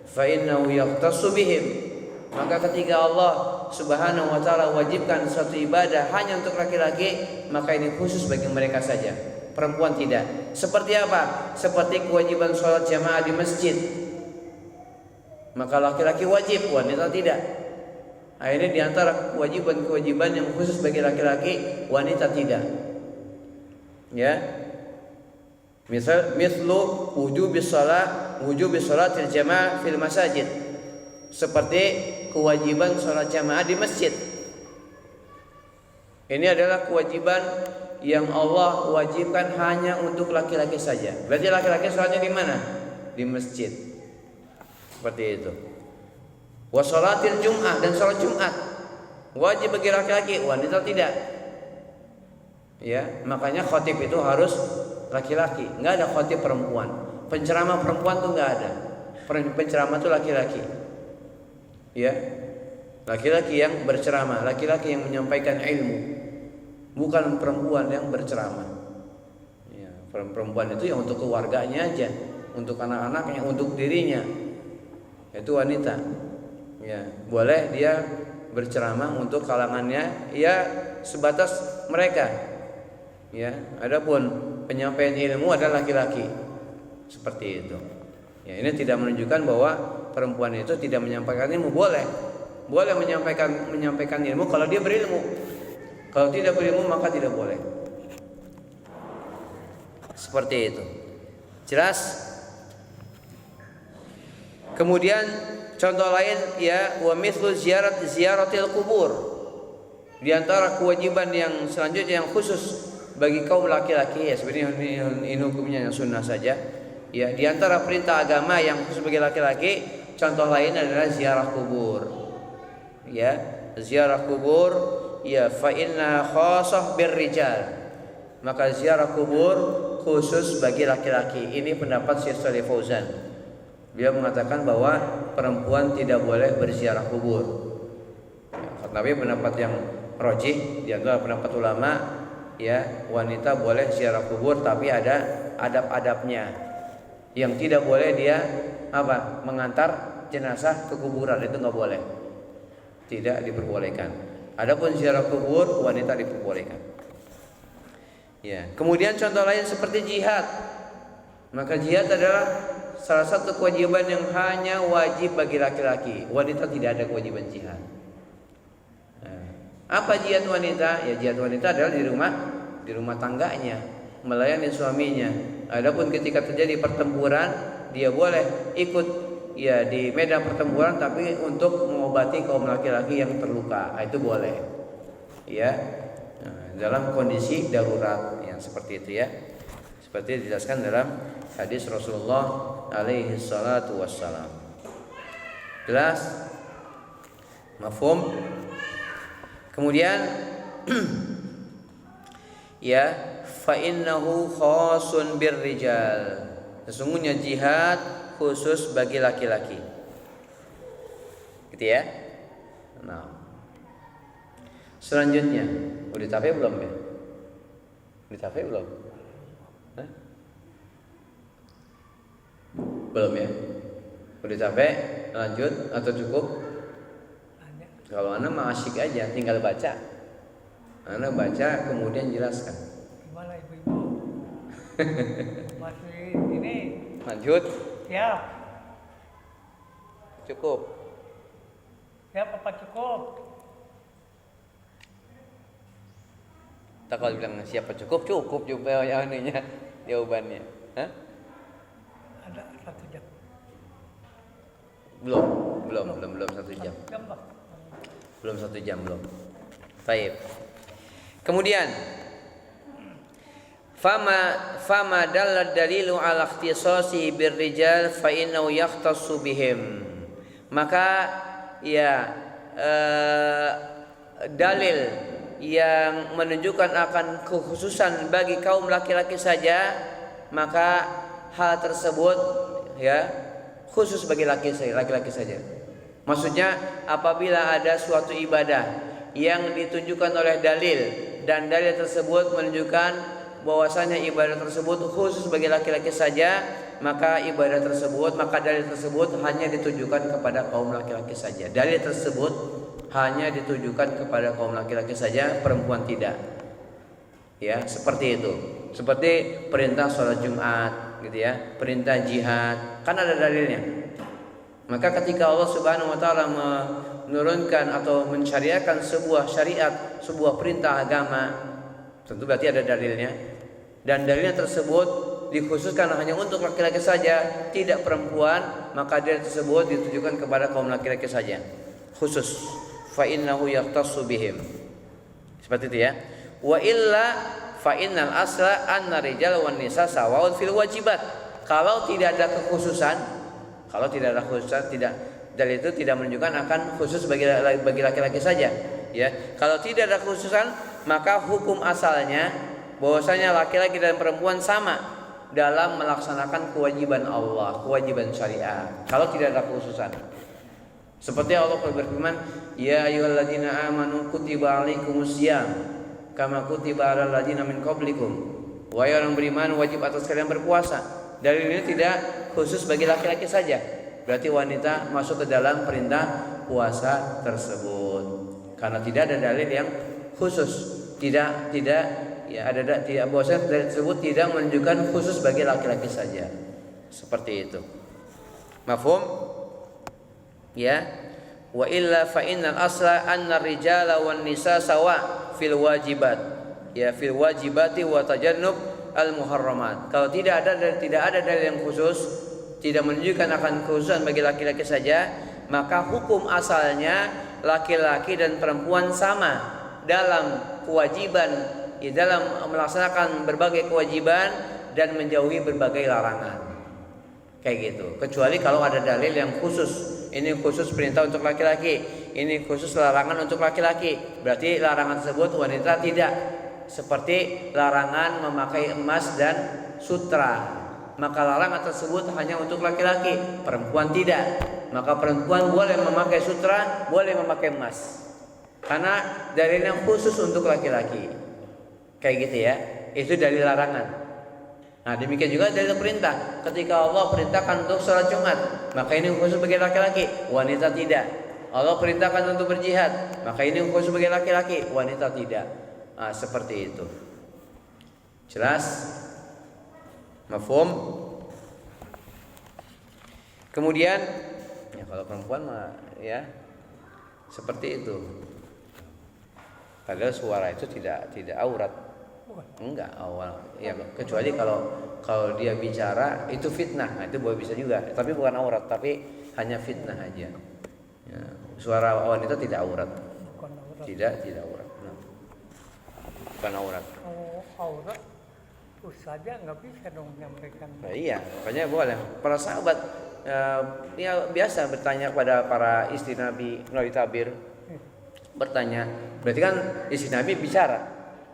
Speaker 1: fa innahu yaqtasu bihim. Maka ketika Allah Subhanahu wa taala wajibkan suatu ibadah hanya untuk laki-laki, maka ini khusus bagi mereka saja. Perempuan tidak. Seperti apa? Seperti kewajiban sholat jamaah di masjid. Maka laki-laki wajib, wanita tidak. Akhirnya di antara kewajiban-kewajiban yang khusus bagi laki-laki, wanita tidak. Ya. Mislu wujubis shalatil jamaah fil masajid. Seperti kewajiban sholat jamaah di masjid. Ini adalah kewajiban yang Allah wajibkan hanya untuk laki-laki saja. Berarti laki-laki sholatnya di mana? Di masjid. Seperti itu. Wa sholatil jum'ah, dan sholat Jumat wajib bagi laki-laki, wanita tidak. Ya, makanya khatib itu harus laki-laki, enggak ada khatib perempuan. Penceramah perempuan tuh enggak ada. Penceramah itu laki-laki. Ya. Laki-laki yang berceramah, laki-laki yang menyampaikan ilmu, bukan perempuan yang berceramah. Ya, perempuan itu yang untuk keluarganya aja, untuk anak-anaknya, untuk dirinya. Itu wanita. Ya, boleh dia berceramah untuk kalangannya, ya sebatas mereka. Ya, adapun penyampaian ilmu adalah laki-laki. Seperti itu. Ya, ini tidak menunjukkan bahwa perempuan itu tidak menyampaikan ilmu. Boleh menyampaikan ilmu kalau dia berilmu. Kalau tidak berilmu maka tidak boleh. Seperti itu. Jelas? Kemudian contoh lain ya, wa mithlu ziyaratil kubur. Di antara kewajiban yang selanjutnya yang khusus bagi kaum laki-laki, ya sebenarnya ini hukumnya yang sunnah saja. Ya, di antara perintah agama yang khusus bagi laki-laki, contoh lain adalah ziarah kubur. Ya, ziarah kubur ya fa inna khassah birrijal. Maka ziarah kubur khusus bagi laki-laki. Ini pendapat Syekh Shalih Fauzan. Dia mengatakan bahwa perempuan tidak boleh berziarah kubur. Tapi pendapat yang rajih di antara pendapat ulama, ya wanita boleh ziarah kubur tapi ada adab-adabnya. Yang tidak boleh dia mengantar jenazah ke kuburan, itu nggak boleh. Tidak diperbolehkan. Adapun ziarah kubur wanita diperbolehkan. Ya. Kemudian contoh lain seperti jihad. Maka jihad adalah salah satu kewajiban yang hanya wajib bagi laki-laki. Wanita tidak ada kewajiban jihad. Apa jihad wanita? Ya jihad wanita adalah di rumah tangganya, melayani suaminya. Adapun ketika terjadi pertempuran, dia boleh ikut ya di medan pertempuran, tapi untuk mengobati kaum laki-laki yang terluka, itu boleh. Ya, dalam kondisi darurat yang seperti itu ya. Seperti dijelaskan dalam hadis Rasulullah alaihi salatu wassalam. Jelas? Mafhum? Kemudian ya, fa innahu khasun birrijal. Sesungguhnya jihad khusus bagi laki-laki. Gitu ya. Nah. Selanjutnya, udah capek belum ya? Udah capek belum? Hah? Belum ya? Udah capek? Lanjut atau cukup? Kalau Anda mah asyik aja, tinggal baca. Anda baca kemudian jelaskan.
Speaker 2: Gimana ibu-ibu? Masih ini?
Speaker 1: Lanjut?
Speaker 2: Ya.
Speaker 1: Cukup?
Speaker 2: Ya, Papa cukup.
Speaker 1: Tak kalau bilang siapa cukup juga anunya jawabannya. Hah?
Speaker 2: Ada 1 jam.
Speaker 1: Belum 1 jam. Belum 1 jam belum. Baik. Kemudian fama dallad dalilu ala ikhtisasi birrijal fa innahu yahtassu bihim. Maka ya dalil yang menunjukkan akan kekhususan bagi kaum laki-laki saja, maka hal tersebut ya khusus bagi laki-laki saja. Maksudnya apabila ada suatu ibadah yang ditunjukkan oleh dalil dan dalil tersebut menunjukkan bahwasanya ibadah tersebut khusus bagi laki-laki saja, maka dalil tersebut hanya ditujukan kepada kaum laki-laki saja. Dalil tersebut hanya ditujukan kepada kaum laki-laki saja, perempuan tidak. Ya, seperti itu. Seperti perintah sholat Jumat, gitu ya, perintah jihad, kan ada dalilnya. Maka ketika Allah Subhanahu wa taala menurunkan atau mensyariatkan sebuah syariat, sebuah perintah agama, tentu berarti ada dalilnya. Dan dalilnya tersebut dikhususkan hanya untuk laki-laki saja, tidak perempuan, maka dalil tersebut ditujukan kepada kaum laki-laki saja. Khusus. Fa innahu yahtassu bihim. Seperti itu ya. Wa illa fa innal asla anna rijal wan nisa sawaun fil wajibat. Kalau tidak ada kekhususan, dalil itu tidak menunjukkan akan khusus bagi laki-laki saja, ya. Kalau tidak ada kekhususan, maka hukum asalnya bahwasanya laki-laki dan perempuan sama dalam melaksanakan kewajiban Allah, kewajiban syariat. Kalau tidak ada kekhususan. Seperti Allah berfirman, ya ayyuhalladzina amanu kutiba alaikumusiyam kama kutiba alal ladzina min qablikum. Wahai orang beriman, wajib atas kalian berpuasa. Dalil ini tidak khusus bagi laki-laki saja. Berarti wanita masuk ke dalam perintah puasa tersebut. Karena tidak ada dalil yang khusus. Tidak bahwasanya dalil tersebut tidak menunjukkan khusus bagi laki-laki saja. Seperti itu. Mafhum? Ya, wa illa fa innal asla anna rijala wan nisa sawa fil wajibat. Ya, fil wajibati wa tajannub al muharramat. Kalau tidak ada dalil yang khusus, tidak menunjukkan akan kekhususan bagi laki-laki saja, maka hukum asalnya laki-laki dan perempuan sama dalam kewajiban, ya, dalam melaksanakan berbagai kewajiban dan menjauhi berbagai larangan. Kayak gitu. Kecuali kalau ada dalil yang khusus. Ini khusus perintah untuk laki-laki, ini khusus larangan untuk laki-laki. Berarti larangan tersebut wanita tidak. Seperti larangan memakai emas dan sutra. Maka larangan tersebut hanya untuk laki-laki, perempuan tidak. Maka perempuan boleh memakai sutra, boleh memakai emas. Karena dalilnya khusus untuk laki-laki. Kayak gitu ya. Itu dalil larangan. Nah, demikian juga dalil perintah. Ketika Allah perintahkan untuk sholat Jumat, maka ini khusus bagi laki-laki, wanita tidak. Allah perintahkan untuk berjihad, maka ini khusus bagi laki-laki, wanita tidak. Nah, seperti itu. Jelas? Mafhum? Kemudian ya kalau perempuan mah ya seperti itu. Padahal suara itu tidak aurat. Enggak awal. Ya kecuali kalau dia bicara itu fitnah. Nah, itu boleh bisa juga. Tapi bukan aurat, tapi hanya fitnah aja. Ya, suara wanita tidak aurat.
Speaker 2: Bukan aurat.
Speaker 1: Tidak aurat. Nah. Bukan aurat.
Speaker 2: Oh, aurat terus saja nggak bisa dong menyampaikan.
Speaker 1: Nah, iya, makanya boleh. Para sahabat ya biasa bertanya kepada para istri Nabi melalui tabir. Bertanya, berarti kan istri Nabi bicara.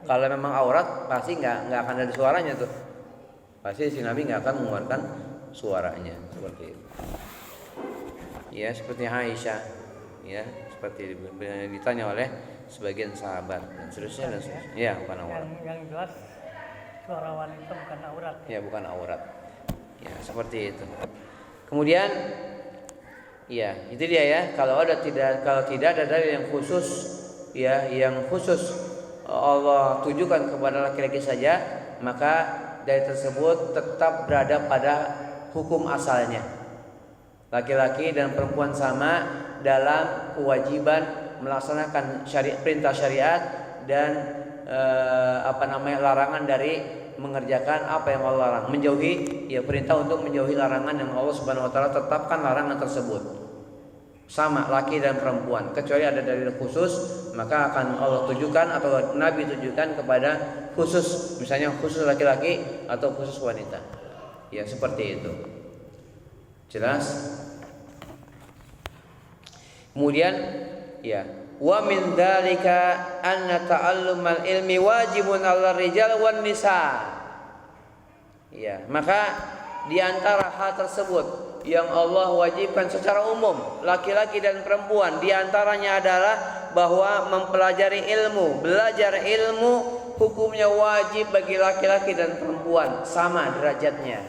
Speaker 1: Kalau memang aurat pasti nggak akan ada suaranya tuh. Pasti istri Nabi nggak akan mengeluarkan suaranya seperti itu. Ya seperti Aisyah, ya seperti ditanya oleh sebagian sahabat dan seterusnya dan seterusnya. Ya bukan aurat.
Speaker 2: Yang jelas suara wanita bukan aurat.
Speaker 1: Ya bukan aurat. Ya seperti itu. Kemudian, ya itu dia ya. Kalau tidak ada dalil yang khusus, ya yang khusus Allah tujukan kepada laki-laki saja, maka dalil tersebut tetap berada pada hukum asalnya. Laki-laki dan perempuan sama dalam kewajiban melaksanakan perintah syariat dan larangan dari mengerjakan apa yang Allah larang, menjauhi ya perintah untuk menjauhi larangan yang Allah Subhanahu wa taala tetapkan larangan tersebut. Sama laki dan perempuan, kecuali ada dalil khusus maka akan Allah tujukan atau Nabi tujukan kepada khusus, misalnya khusus laki-laki atau khusus wanita. Ya seperti itu. Jelas? Kemudian ya wa min dzalika anna ta'allumal ilmi wajibun 'alal rijal wan nisa. Ya, maka di antara hal tersebut yang Allah wajibkan secara umum laki-laki dan perempuan, di antaranya adalah bahwa mempelajari ilmu, belajar ilmu hukumnya wajib bagi laki-laki dan perempuan sama derajatnya.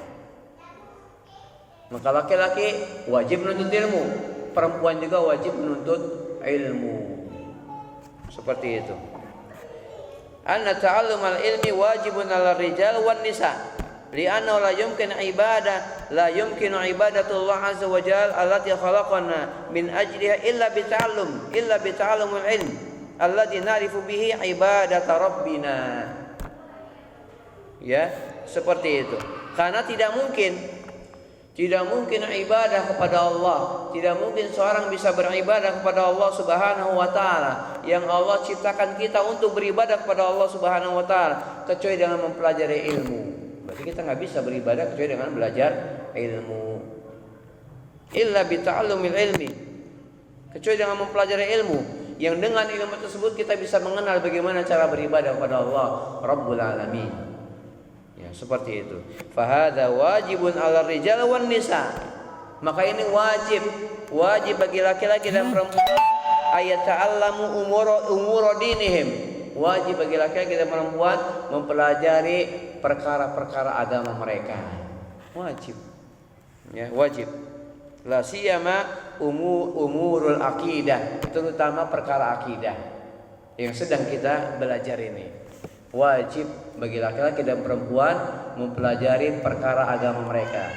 Speaker 1: Maka laki-laki wajib menuntut ilmu, perempuan juga wajib menuntut ilmu. Seperti itu. Anna ta'allumal ilmi wajibun 'alal rijal wan nisa. Li'annahu la yumkinu ibadatullah azza wa jalla allati khalaqana min ajliha illa bita'allumil ilm alladhi na'rifu bihi ibadata rabbina. Ya, seperti itu. Karena tidak mungkin ibadah kepada Allah, tidak mungkin seorang bisa beribadah kepada Allah Subhanahu wa taala yang Allah ciptakan kita untuk beribadah kepada Allah Subhanahu wa taala kecuali dengan mempelajari ilmu. Berarti kita nggak bisa beribadah kecuali dengan belajar ilmu. Illa bita'allumil ilmi, kecuali dengan mempelajari ilmu, yang dengan ilmu tersebut kita bisa mengenal bagaimana cara beribadah kepada Allah Rabbul Alamin. Ya, seperti itu. Fahada wajibun 'alal rijal wan nisa. Maka ini wajib bagi laki-laki dan perempuan ayat ta'allamu umur dinihim. Wajib bagi laki-laki dan perempuan mempelajari perkara-perkara agama mereka. Wajib. Ya, wajib. La siyama umurul akidah, terutama perkara akidah yang sedang kita belajar ini. Wajib bagi laki-laki dan perempuan mempelajari perkara agama mereka,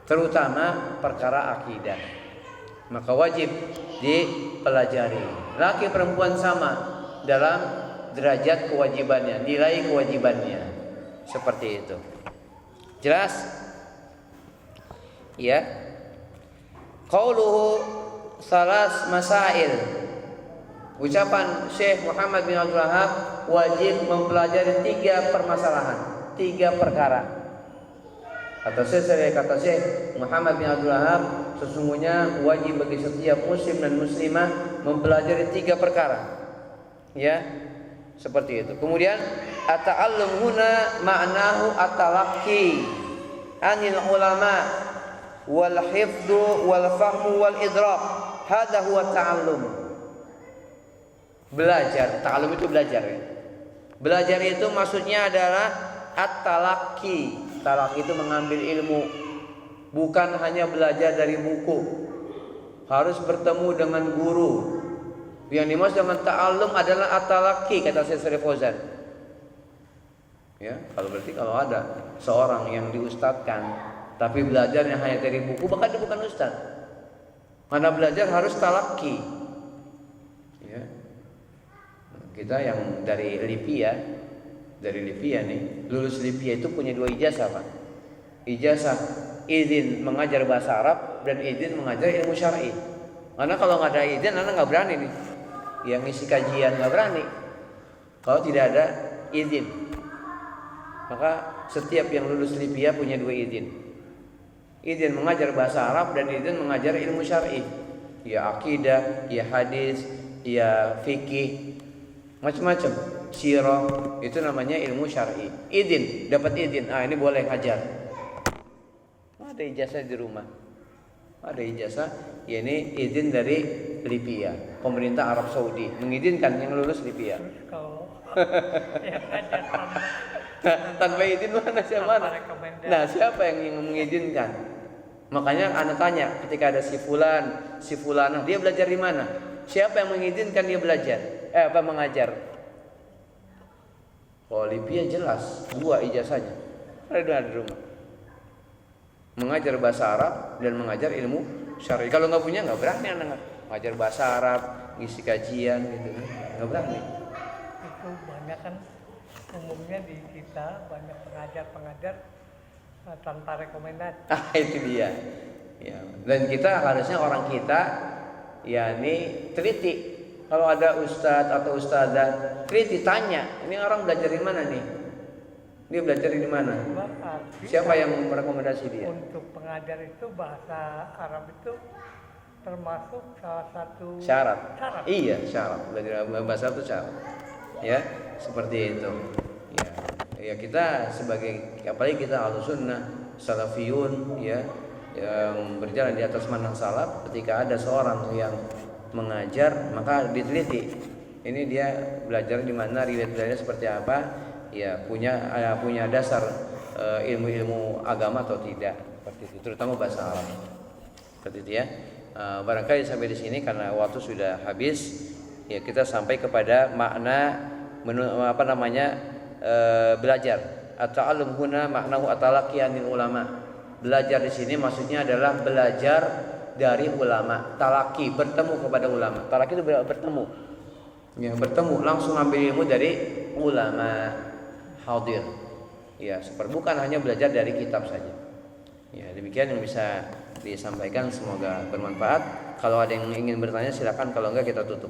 Speaker 1: terutama perkara akidah. Maka wajib dipelajari. Laki perempuan sama dalam derajat kewajibannya, nilai kewajibannya. Seperti itu. Jelas? Ya. Qauluhu salas masail. Ucapan Syekh Muhammad bin Abdul Wahhab, wajib mempelajari 3 permasalahan, 3 perkara. Kata Syekh Muhammad bin Abdul Wahhab, sesungguhnya wajib bagi setiap muslim dan muslimah mempelajari 3 perkara. Ya, seperti itu. Kemudian at-ta'allum huna ma'nahu at-talaqqi anil ulama wal hifdhu wal fahmu wal idrak. Hadza huwa ta'allum. Belajar, ta'allum itu belajar ya. Belajar itu maksudnya adalah at-talaqqi. Talaqqi itu mengambil ilmu, bukan hanya belajar dari buku. Harus bertemu dengan guru. Yang dimaksud dengan ta'allum adalah at-talaqqi, kata Syekh Fauzan. Ya, kalau berarti kalau ada seorang yang diustadkan Tapi belajarnya hanya dari buku, maka dia bukan ustaz. Karena belajar harus talaki. Ya. Kita yang dari Libya nih, lulus Libya itu punya 2 ijazah, Pak. Ijazah izin mengajar bahasa Arab dan izin mengajar ilmu syar'i. Karena kalau nggak ada izin, anak nggak berani nih. Yang ngisi kajian nggak berani. Kalau tidak ada izin, maka setiap yang lulus Libya punya 2 izin. Izin mengajar bahasa Arab dan izin mengajar ilmu syar'i. Ya akidah, ya hadis, ya fikih, macam-macam. Sirah, itu namanya ilmu syar'i. Izin, dapat izin. Ini boleh ngajar. Ada ijazah di rumah. Ada ijazah, ya ini izin dari Libya, pemerintah Arab Saudi mengizinkan yang lulus Libya.
Speaker 2: Terus kalau yang ada
Speaker 1: Tanpa izin mana siapa? Nah, siapa yang mengizinkan? Makanya anak tanya, ketika ada si fulanah, dia belajar di mana? Siapa yang mengizinkan dia belajar? Mengajar? Oh, Libya jelas 2 ijazahnya. Ada di rumah. Mengajar bahasa Arab dan mengajar ilmu syar'i. Kalau nggak punya nggak berani anak mengajar bahasa Arab, ngisi kajian gitu kan, nggak berani.
Speaker 2: itu banyak kan umumnya di kita banyak pengajar tanpa rekomendasi.
Speaker 1: Itu dia. Ya. Dan kita harusnya orang kita, yakni teliti. Kalau ada ustadz atau ustadzah, teliti tanya, ini orang belajar di mana nih? Dia belajar di mana? Siapa yang merekomendasi dia?
Speaker 2: Untuk pengajar itu bahasa Arab itu termasuk salah satu
Speaker 1: Syarat. Iya, syarat. Belajar bahasa itu syarat. Ya, seperti itu. Ya kita sebagai, apalagi kita Ahlussunnah, salafiyun, ya, yang berjalan di atas manhaj salaf, ketika ada seorang yang mengajar, maka diteliti. Ini dia belajar di mana, riwayat belajarnya seperti apa? Ya punya dasar ilmu agama atau tidak, seperti itu, terutama bahasa Arab, seperti itu ya. Barangkali sampai di sini karena waktu sudah habis, ya kita sampai kepada makna belajar. At-ta'allum huna maknahu at-talaqi anil ulama. Belajar di sini maksudnya adalah belajar dari ulama, talaki, bertemu kepada ulama. Talaki itu bertemu. Ya, bertemu langsung ambil ilmu dari ulama. Hadir, ya, bukan hanya belajar dari kitab saja. Ya, demikian yang bisa disampaikan, semoga bermanfaat. Kalau ada yang ingin bertanya silakan, kalau enggak kita tutup.